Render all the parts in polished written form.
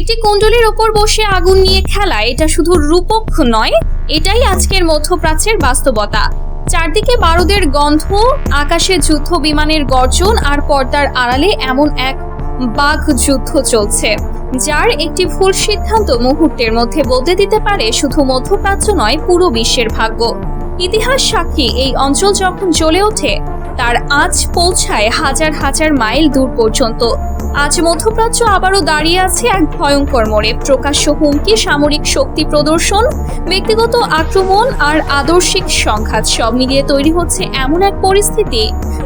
একটি কুণ্ডলীর ওপর বসে আগুন নিয়ে খেলা এটা শুধু রূপক নয়, এটাই আজকের মধ্যপ্রাচ্যের বাস্তবতা। চারদিকে বারুদের গন্ধ, আকাশে যুদ্ধ বিমানের গর্জন, আর পর্দার আড়ালে এমন এক বাঘ যুদ্ধ চলছে যার একটি ভুল সিদ্ধান্ত মুহূর্তের মধ্যে বদলে দিতে পারে শুধু মধ্যপ্রাচ্য নয়, পুরো বিশ্বের ভাগ্য। ইতিহাস সাক্ষী, এই অঞ্চল যখন জ্বলে ওঠে তার আঁচ পৌঁছায় হাজার হাজার মাইল দূর পর্যন্ত। আজ মধ্যপ্রাচ্য আবারও দাঁড়িয়ে আছে এক ভয়ঙ্কর মোড়ে। প্রকাশ্য হুমকি, সামরিক শক্তি প্রদর্শন, ব্যক্তিগত আক্রমণ আর আদর্শিক সংঘাত সব মিলিয়ে তৈরি হচ্ছে এমন এক পরিস্থিতি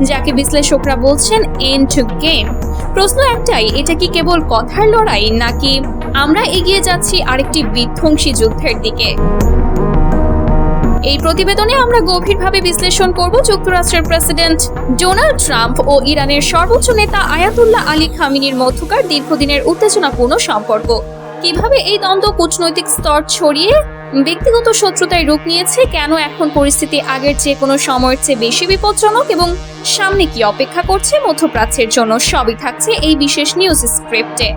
যাকে বিশ্লেষকরা বলছেন এন্ড গেম। প্রশ্ন একটাই, এটা কি কেবল কথার লড়াই, নাকি আমরা এগিয়ে যাচ্ছি আরেকটি বিধ্বংসী যুদ্ধের দিকে? এই প্রতিবেদনে আমরা গভীরভাবে বিশ্লেষণ করব যুক্তরাষ্ট্রের প্রেসিডেন্ট ডোনাল্ড ট্রাম্প ও ইরানের সর্বোচ্চ নেতা আয়াতুল্লাহ আলী খামেনির মধ্যকার দীর্ঘদিনের উত্তেজনাপূর্ণ সম্পর্ক, কিভাবে এই দ্বন্দ্ব কূটনৈতিক স্তর ছড়িয়ে ব্যক্তিগত শত্রুতায় রূপ নিয়েছে, কেন এখন পরিস্থিতি আগের যে কোনো সময়ের চেয়ে বেশি বিপজ্জনক, এবং সামনে কি অপেক্ষা করছে মধ্যপ্রাচ্যের জন্য, সবই থাকছে এই বিশেষ নিউজ স্ক্রিপ্টে।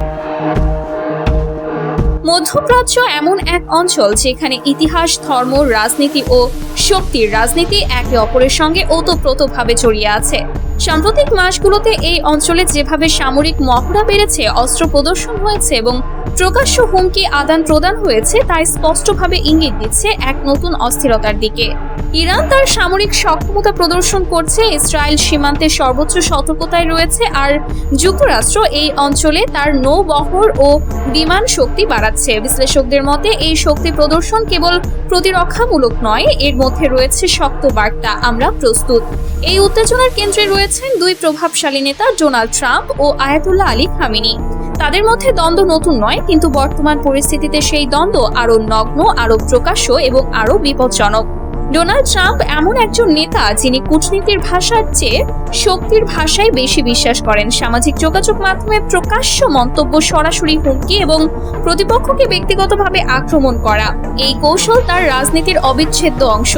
মধ্যপ্রাচ্য এমন এক অঞ্চল যেখানে ইতিহাস, ধর্ম, রাজনীতি ও শক্তির রাজনীতি একে অপরের সঙ্গে ওতপ্রোতভাবে জড়িয়ে আছে। সাম্প্রতিক মাসগুলোতে এই অঞ্চলে যেভাবে সামরিক মহড়া বেড়েছে, অস্ত্র প্রদর্শন হয়েছে এবং প্রকাশ্য হুমকি আদান প্রদান হয়েছে, তা স্পষ্টভাবে ইঙ্গিত দিচ্ছে এক নতুন অস্থিরতার দিকে। ইরান তার সামরিক সক্ষমতা প্রদর্শন করছে, ইসরায়েল সীমান্তে সর্বোচ্চ সতর্কতায় রয়েছে, আর যুক্তরাষ্ট্র এই অঞ্চলে তার নৌবহর ও বিমান শক্তি বাড়াচ্ছে। বিশ্লেষকদের মতে এই শক্তি প্রদর্শন কেবল প্রতিরক্ষামূলক নয়, এর মধ্যে রয়েছে শক্ত বার্তা, আমরা প্রস্তুত। এই উত্তেজনার কেন্দ্রে রয়েছেন দুই প্রভাবশালী নেতা, ডোনাল্ড ট্রাম্প ও আয়াতুল্লাহ আলী খামেনি। তাদের মধ্যে দ্বন্দ্ব নতুন নয়, কিন্তু বর্তমান পরিস্থিতিতে সেই দ্বন্দ্ব আরো নগ্ন, আরো প্রকাশ্য এবং আরো বিপজ্জনক। ডোনাল্ড ট্রাম্প এমন একজন নেতা যিনি কূটনীতির ভাষার চেয়ে শক্তির ভাষায় বেশি বিশ্বাস করেন। সামাজিক যোগাযোগ মাধ্যমে প্রকাশ্য মন্তব্য, সরাসরি হুমকি এবং প্রতিপক্ষকে ব্যক্তিগতভাবে আক্রমণ করা, এই কৌশল তার রাজনীতির অবিচ্ছেদ্য অংশ।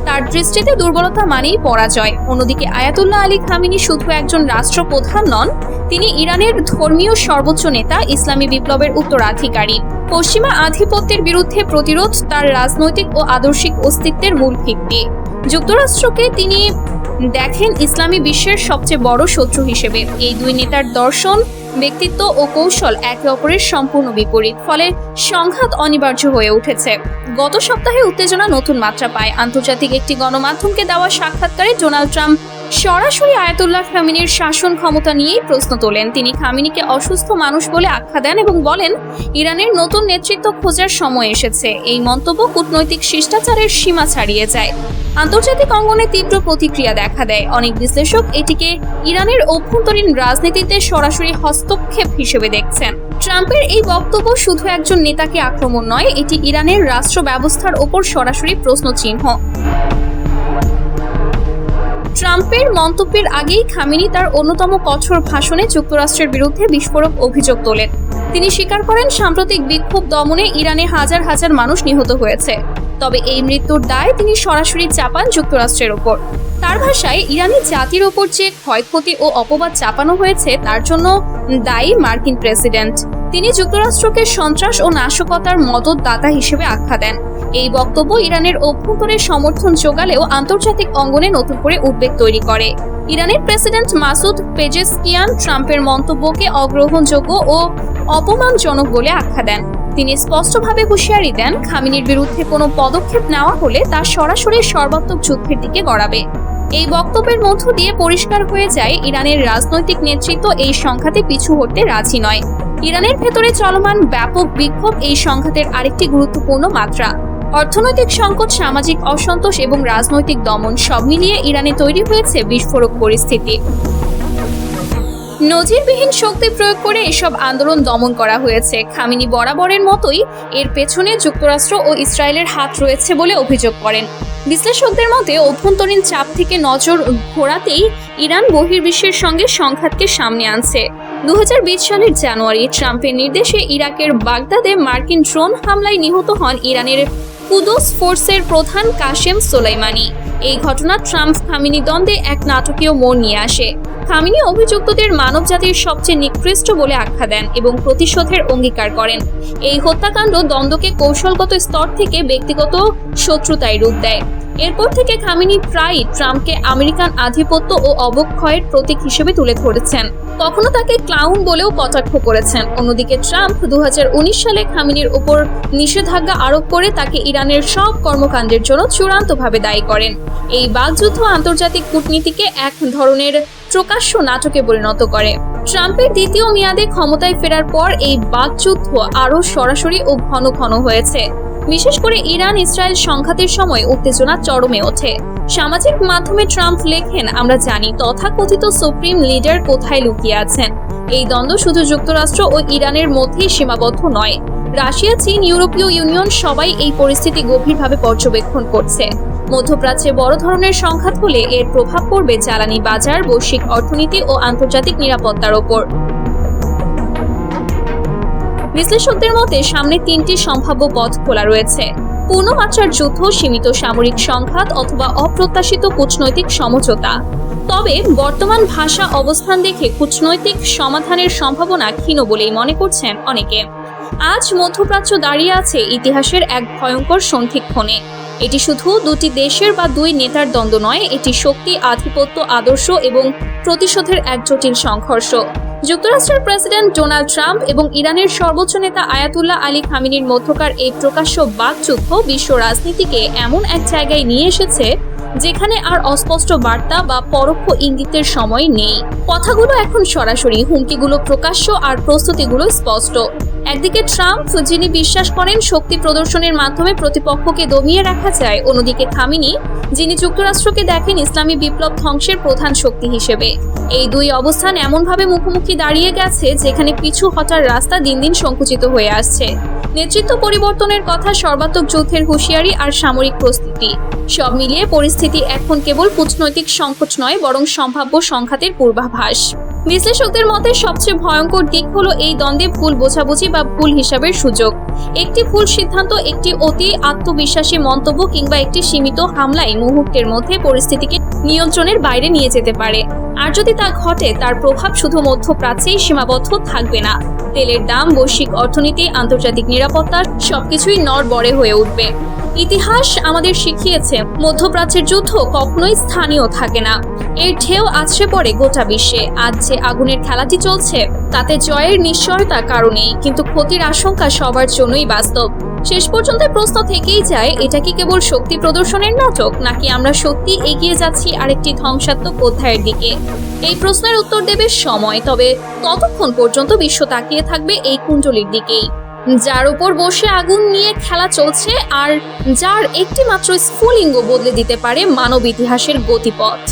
তার দৃষ্টিতে দুর্বলতা মানেই পরাজয়। অন্যদিকে আয়াতুল্লাহ আলী খামেনি শুধু একজন রাষ্ট্রপ্রধান নন, তিনি ইরানের ধর্মীয় সর্বোচ্চ নেতা, ইসলামী বিপ্লবের উত্তরাধিকারী। পশ্চিমা আধিপত্যের বিরুদ্ধে প্রতিরোধ তার রাজনৈতিক ও আদর্শিক অস্তিত্বের মূল ভিত্তি। যুক্তরাষ্ট্রকে তিনি দেখেন ইসলামী বিশ্বের সবচেয়ে বড় শত্রু হিসেবে। এই দুই নেতার দর্শন, ব্যক্তিত্ব ও কৌশল একে অপরের সম্পূর্ণ বিপরীত, ফলে সংঘাত অনিবার্য হয়ে উঠেছে। গত সপ্তাহে উত্তেজনা নতুন মাত্রা পায়। আন্তর্জাতিক একটি গণমাধ্যমকে দেওয়া সাক্ষাৎকারে ডোনাল্ড ট্রাম্প সরাসরি আয়াতুল্লাহ খামেনির শাসন ক্ষমতা নিয়েই প্রশ্ন তোলেন। তিনি খামেনিকে অসুস্থ মানুষ বলে আখ্যা দেন এবং বলেন ইরানের নতুন নেতৃত্ব খোঁজার সময় এসেছে। এই মন্তব্য কূটনৈতিক শিষ্টাচারের সীমা ছাড়িয়ে যায়। আন্তর্জাতিক অঙ্গনে তীব্র প্রতিক্রিয়া দেখা দেয়। অনেক বিশ্লেষক এটিকে ইরানের অভ্যন্তরীণ রাজনীতিতে সরাসরি হস্তক্ষেপ হিসেবে দেখছেন। ট্রাম্পের এই বক্তব্য শুধু একজন নেতাকে আক্রমণ নয়, এটি ইরানের রাষ্ট্র ব্যবস্থার ওপর সরাসরি প্রশ্নচিহ্ন। ট্রাম্পের মন্তব্যের আগেই খামেনি তার অন্যতম কঠোর ভাষণে যুক্তরাষ্ট্রের বিরুদ্ধে বিস্ফোরক অভিযোগ তোলেন। তিনি স্বীকার করেন সাম্প্রতিক বিক্ষোভ দমনে ইরানে হাজার হাজার মানুষ নিহত হয়েছে, তবে এই মৃত্যুর দায় তিনি সরাসরি চাপান যুক্তরাষ্ট্রের ওপর। তার ভাষায়, ইরানি জাতির ওপর যে ক্ষয়ক্ষতি ও অপবাদ চাপানো হয়েছে তার জন্য দায়ী মার্কিন প্রেসিডেন্ট। তিনি যুক্তরাষ্ট্রকে সন্ত্রাস ও নাশকতার মদতদাতা হিসেবে আখ্যা দেন। এই বক্তব্য ইরানের অভ্যন্তরে সমর্থন জোগালেও আন্তর্জাতিক অঙ্গনে নতুন করে উদ্বেগ তৈরি করে। ইরানের প্রেসিডেন্ট মাসুদ পেজেশকিয়ান ট্রাম্পের মন্তব্যকে অগ্রহণযোগ্য ও অপমানজনক বলে আখ্যা দেন। তিনি স্পষ্টভাবে হুঁশিয়ারি দেন, খামেনির বিরুদ্ধে কোনো পদক্ষেপ নেওয়া হলে তা সরাসরি সর্বাত্মক যুদ্ধের দিকে গড়াবে। এই বক্তব্যের মধ্য দিয়ে পরিষ্কার হয়ে যায় ইরানের রাজনৈতিক নেতৃত্ব এই সংঘাতে পিছু হটতে রাজি নয়। ইরানের ভেতরে চলমান ব্যাপক বিক্ষোভ এই সংঘাতের আরেকটি গুরুত্বপূর্ণ মাত্রা। অর্থনৈতিক সংকট, সামাজিক অসন্তোষ এবং রাজনৈতিক দমন সব মিলিয়ে ইরানে তৈরি হয়েছে বিস্ফোরক পরিস্থিতি। নজিরবিহীন শক্তি প্রয়োগ করে এসব আন্দোলন দমন করা হয়েছে। খামেনি বরাবরের মতোই এর পেছনে যুক্তরাষ্ট্র ও ইসরায়েলের হাত রয়েছে বলে অভিযোগ করেন। বিশ্লেষকদের মতে অভ্যন্তরীণ চাপ থেকে নজর ঘোরাতেই ইরান বহির্বিশ্বের সঙ্গে সংঘাতকে সামনে আনছে। 2020 সালের জানুয়ারি ট্রাম্পের নির্দেশে ইরাকের বাগদাদে মার্কিন ড্রোন হামলায় নিহত হন ইরানের কুদস ফোর্সের প্রধান কাশেম সোলাইমানি। এই ঘটনা ট্রাম্প খামেনি দ্বন্দ্বে এক নাটকীয় মোড় নিয়ে আসে। খামেনি অভিযুক্তদের মানবজাতির সবচেয়ে নিকৃষ্ট বলে আখ্যা দেন এবং প্রতিশোধের অঙ্গীকার করেন। এই হত্যাকাণ্ড দ্বন্দ্বকে কৌশলগত স্তর থেকে ব্যক্তিগত শত্রুতায় রূপ দেয়। এরপর থেকে খামেনি প্রায়ই ট্রাম্পকে আমেরিকান আধিপত্য ও অবক্ষয়ের প্রতীক হিসেবে তুলে ধরেছেন, কখনো তাকে ক্লাউন বলেও কটাক্ষ করেছেন। অন্যদিকে ট্রাম্প 2019 সালে খামেনির উপর নিষেধাজ্ঞা আরোপ করে তাকে ইরানের সব কর্মকাণ্ডের জন্য চূড়ান্তভাবে দায়ী করেন। এই বাকযুদ্ধ আন্তর্জাতিক কূটনীতিকে এক ধরনের প্রকাশ্য নাটকে পরিণত করে। ট্রাম্পের দ্বিতীয় মেয়াদে ক্ষমতায় ফেরার পর এই বাকযুদ্ধ আরও সরাসরি ও ঘন ঘন হয়েছে। বিশেষ করে ইরান ইসরায়েল সংঘাতের সময় উত্তেজনা চরমে ওঠে। সামাজিক মাধ্যমে ট্রাম্প লেখেন, আমরা জানি তথাকথিত সুপ্রিম লিডার কোথায় লুকিয়ে আছেন। এই দ্বন্দ্ব শুধু যুক্তরাষ্ট্র ও ইরানের মধ্যেই সীমাবদ্ধ নয়। রাশিয়া, চীন, ইউরোপীয় ইউনিয়ন সবাই এই পরিস্থিতি গভীরভাবে পর্যবেক্ষণ করছে। মধ্যপ্রাচ্যে বড় ধরনের সংঘাত হলে এর প্রভাব পড়বে জ্বালানি বাজার, বৈশ্বিক অর্থনীতি ও আন্তর্জাতিক নিরাপত্তার ওপর। বিশ্লেষকদের মতে সামনে 3টি সম্ভাব্য পথ খোলা রয়েছে: পূর্ণমাত্রার যুদ্ধ, সীমিত সামরিক সংঘাত অথবা অপ্রত্যাশিত কূটনৈতিক সমঝোতা। তবে বর্তমান ভাষা অবস্থান দেখে কূটনৈতিক সমাধানের সম্ভাবনা ক্ষীণ বলেই মনে করছেন অনেকে। আজ মধ্যপ্রাচ্য দাঁড়িয়ে আছে ইতিহাসের এক ভয়ঙ্কর সন্ধিক্ষণে। এটি শুধু দুটি দেশের বা দুই নেতার দ্বন্দ্ব নয়, এটি শক্তি, আধিপত্য, আদর্শ এবং প্রতিশোধের এক জটিল সংঘর্ষ। যুক্তরাষ্ট্রের প্রেসিডেন্ট ডোনাল্ড ট্রাম্প এবং ইরানের সর্বোচ্চ নেতা আয়াতুল্লাহ আলী খামেনির মধ্যকার এই প্রকাশ্য বাকযুদ্ধ বিশ্ব রাজনীতিকে এমন এক জায়গায় নিয়ে এসেছে যেখানে আর অস্পষ্ট বার্তা বা পরোক্ষ ইঙ্গিতের সময় নেই। কথাগুলো এখন সরাসরি, হুমকিগুলো প্রকাশ্য আর প্রস্তুতিগুলো স্পষ্ট। একদিকে ট্রাম্প, যিনি বিশ্বাস করেন শক্তি প্রদর্শনের মাধ্যমে প্রতিপক্ষকে দমিয়ে রাখা যায়, অন্যদিকে খামেনি, যিনি যুক্তরাষ্ট্রকে দেখেন ইসলামী বিপ্লব ধ্বংসের প্রধান শক্তি হিসেবে। এই দুই অবস্থান এমনভাবে মুখোমুখি দাঁড়িয়ে গেছে যেখানে পিছু হটার রাস্তা দিন দিন সংকুচিত হয়ে আসছে। নেতৃত্ব পরিবর্তনের কথা, সর্বাত্মক যুদ্ধের হুঁশিয়ারি আর সামরিক প্রস্তুতি, সব মিলিয়ে পরিস্থিতি এখন কেবল কূটনৈতিক সংকট নয়, বরং সম্ভাব্য সংঘাতের পূর্বাভাস। বিশ্লেষকদের মতে সবচেয়ে ভয়ঙ্কর দিক হলো এই দ্বন্দ্বে ভুল বোঝাবুঝি বা ভুল হিসাবের সুযোগ। একটি ভুল সিদ্ধান্ত, একটি অতি আত্মবিশ্বাসী মন্তব্য কিংবা একটি সীমিত হামলাই মুহূর্তের মধ্যে পরিস্থিতিকে নিয়ন্ত্রণের বাইরে নিয়ে যেতে পারে। আর যদি তা ঘটে, তার প্রভাব শুধু মধ্যপ্রাচ্যেই সীমাবদ্ধ থাকবে না। তেলের দাম, বৈশ্বিক অর্থনীতি, আন্তর্জাতিক নিরাপত্তা সবকিছুই নড়বড়ে হয়ে উঠবে। ইতিহাস আমাদের শিখিয়েছে মধ্যপ্রাচ্যের যুদ্ধ কখনোই স্থানীয় থাকে না, এর ঢেউ আছড়ে পড়ে গোটা বিশ্বে। আজ যে আগুনের খেলাটি চলছে তাতে জয়ের নিশ্চয়তা কারো নেই, কিন্তু ক্ষতির আশঙ্কা সবার জন্যই বাস্তব। শেষ পর্যন্ত প্রশ্ন থেকেই যায়, এটা কি কেবল শক্তি প্রদর্শনের নাটক, নাকি আমরা সত্যি এগিয়ে যাচ্ছি আরেকটি ধ্বংসাত্মক অধ্যায়ের দিকে? এই প্রশ্নের উত্তর দেবে সময়। তবে ততক্ষণ পর্যন্ত বিশ্ব তাকিয়ে থাকবে এই কুণ্ডলীর দিকেই, যার উপর বসে আগুন নিয়ে খেলা চলছে আর যার একটি মাত্র স্ফুলিঙ্গ বদলে দিতে পারে মানব ইতিহাসের গতিপথ।